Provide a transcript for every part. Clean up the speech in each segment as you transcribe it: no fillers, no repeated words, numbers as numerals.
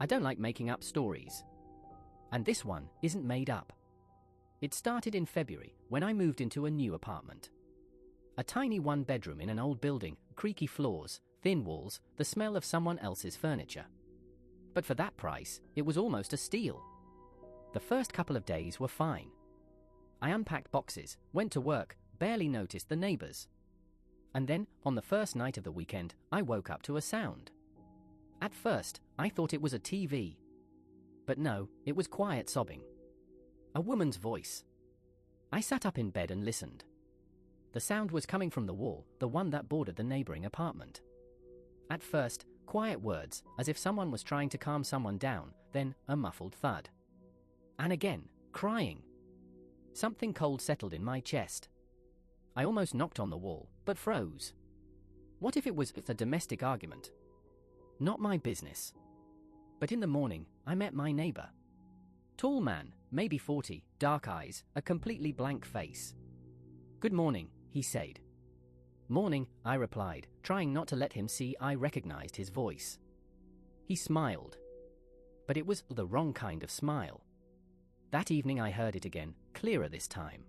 I don't like making up stories. And this one isn't made up. It started in February when I moved into a new apartment. A tiny one-bedroom in an old building, creaky floors, thin walls, the smell of someone else's furniture. But for that price, it was almost a steal. The first couple of days were fine. I unpacked boxes, went to work, barely noticed the neighbors. And then, on the first night of the weekend, I woke up to a sound. At first, I thought it was a TV. But no, it was quiet sobbing. A woman's voice. I sat up in bed and listened. The sound was coming from the wall, the one that bordered the neighboring apartment. At first, quiet words, as if someone was trying to calm someone down, then a muffled thud. And again, crying. Something cold settled in my chest. I almost knocked on the wall, but froze. What if it was a domestic argument? Not my business. But in the morning, I met my neighbor. Tall man, maybe 40, dark eyes, a completely blank face. "Good morning," he said. "Morning," I replied, trying not to let him see I recognized his voice. He smiled. But it was the wrong kind of smile. That evening I heard it again, clearer this time.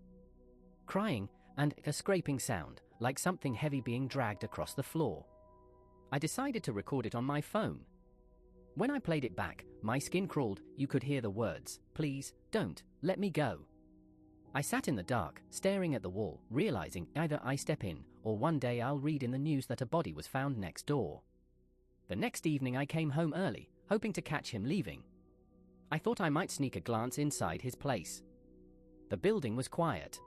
Crying, and a scraping sound, like something heavy being dragged across the floor. I decided to record it on my phone. When I played it back, my skin crawled. You could hear the words, "Please, don't, let me go." I sat in the dark, staring at the wall, realizing either I step in, or one day I'll read in the news that a body was found next door. The next evening I came home early, hoping to catch him leaving. I thought I might sneak a glance inside his place. The building was quiet.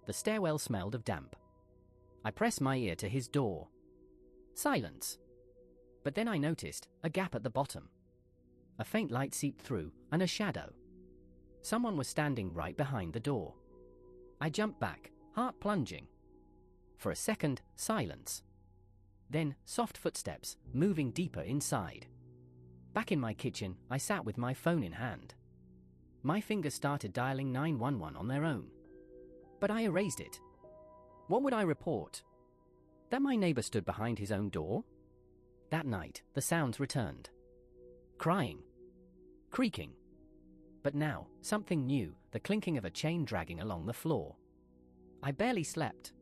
The stairwell smelled of damp. I pressed my ear to his door. Silence. But then I noticed a gap at the bottom. A faint light seeped through, and a shadow. Someone was standing right behind the door. I jumped back, heart plunging. For a second, silence. Then, soft footsteps, moving deeper inside. Back in my kitchen, I sat with my phone in hand. My fingers started dialing 911 on their own. But I erased it. What would I report? That my neighbor stood behind his own door? That night, the sounds returned. Crying. Creaking. But now, something new, the clinking of a chain dragging along the floor. I barely slept.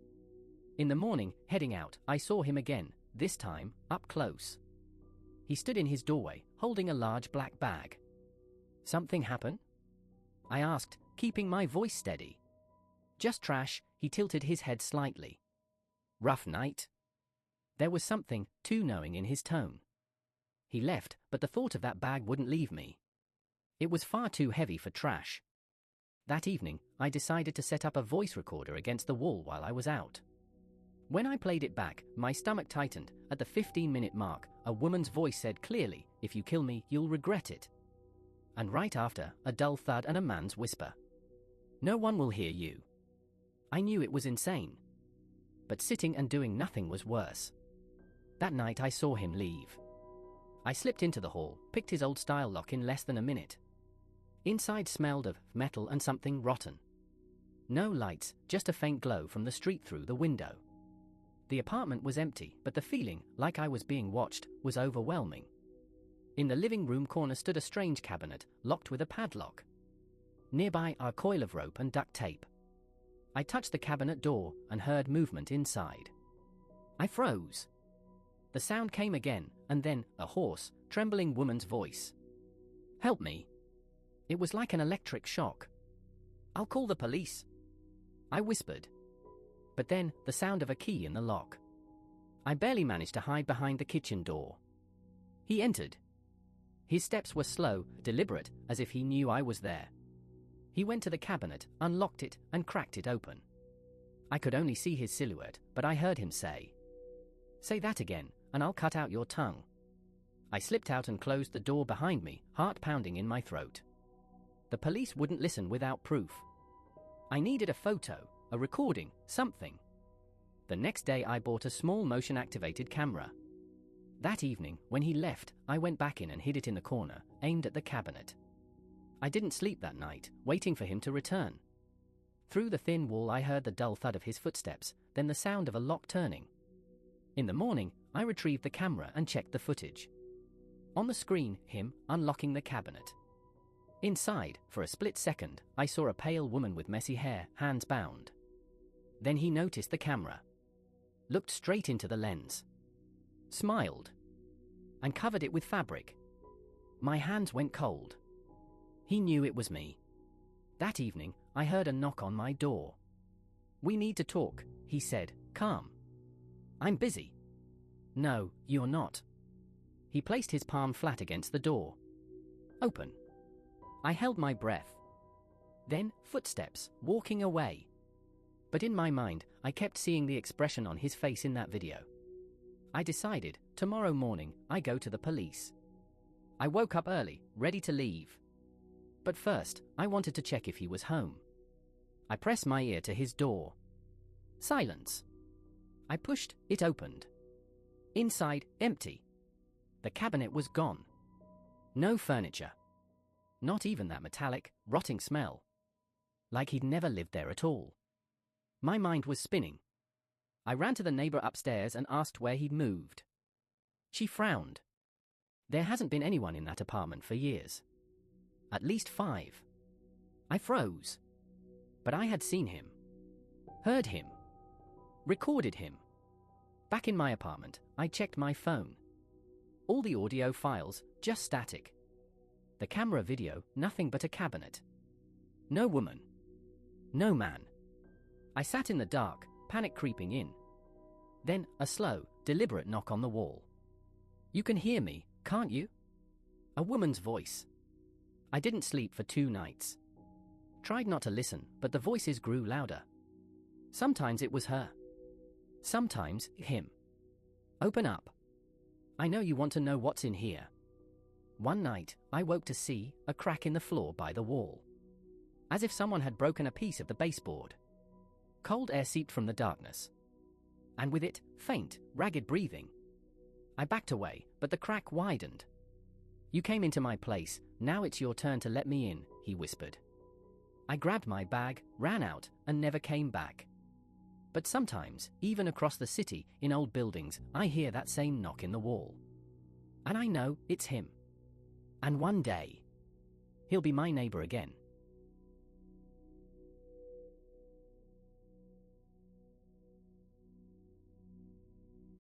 In the morning, heading out, I saw him again, this time, up close. He stood in his doorway, holding a large black bag. "Something happen?" I asked, keeping my voice steady. "Just trash," he tilted his head slightly. "Rough night?" There was something too knowing in his tone. He left, but the thought of that bag wouldn't leave me. It was far too heavy for trash. That evening, I decided to set up a voice recorder against the wall while I was out. When I played it back, my stomach tightened. At the 15-minute mark, a woman's voice said clearly, "If you kill me, you'll regret it." And right after, a dull thud and a man's whisper. "No one will hear you." I knew it was insane. But sitting and doing nothing was worse. That night I saw him leave. I slipped into the hall, picked his old-style lock in less than a minute. Inside smelled of metal and something rotten. No lights, just a faint glow from the street through the window. The apartment was empty, but the feeling, like I was being watched, was overwhelming. In the living room corner stood a strange cabinet, locked with a padlock. Nearby are a coil of rope and duct tape. I touched the cabinet door and heard movement inside. I froze. The sound came again, and then a hoarse, trembling woman's voice. "Help me." It was like an electric shock. "I'll call the police," I whispered. But then, the sound of a key in the lock. I barely managed to hide behind the kitchen door. He entered. His steps were slow, deliberate, as if he knew I was there. He went to the cabinet, unlocked it, and cracked it open. I could only see his silhouette, but I heard him say, "Say that again, and I'll cut out your tongue." I slipped out and closed the door behind me, heart pounding in my throat. The police wouldn't listen without proof. I needed a photo, a recording, something. The next day I bought a small motion-activated camera. That evening, when he left, I went back in and hid it in the corner, aimed at the cabinet. I didn't sleep that night, waiting for him to return. Through the thin wall I heard the dull thud of his footsteps, then the sound of a lock turning. In the morning, I retrieved the camera and checked the footage. On the screen, him unlocking the cabinet. Inside, for a split second, I saw a pale woman with messy hair, hands bound. Then he noticed the camera, looked straight into the lens, smiled, and covered it with fabric. My hands went cold. He knew it was me. That evening, I heard a knock on my door. "We need to talk," he said, calm. "I'm busy." "No, you're not." He placed his palm flat against the door. "Open." I held my breath. Then, footsteps, walking away. But in my mind, I kept seeing the expression on his face in that video. I decided, tomorrow morning, I go to the police. I woke up early, ready to leave. But first, I wanted to check if he was home. I pressed my ear to his door. Silence. I pushed, it opened. Inside, empty. The cabinet was gone. No furniture. Not even that metallic, rotting smell. Like he'd never lived there at all. My mind was spinning. I ran to the neighbor upstairs and asked where he'd moved. She frowned. There hasn't been anyone in that apartment for years. At least 5. I froze. But I had seen him. Heard him. Recorded him. Back in my apartment, I checked my phone. All the audio files, just static. The camera video, nothing but a cabinet. No woman. No man. I sat in the dark, panic creeping in. Then, a slow, deliberate knock on the wall. "You can hear me, can't you?" A woman's voice. I didn't sleep for 2 nights. Tried not to listen, but the voices grew louder. Sometimes it was her. Sometimes him. "Open up. I know you want to know what's in here." One night, I woke to see a crack in the floor by the wall. As if someone had broken a piece of the baseboard. Cold air seeped from the darkness. And with it, faint, ragged breathing. I backed away, but the crack widened. "You came into my place, now it's your turn to let me in," he whispered. I grabbed my bag, ran out, and never came back. But sometimes, even across the city, in old buildings, I hear that same knock in the wall. And I know it's him. And one day, he'll be my neighbor again.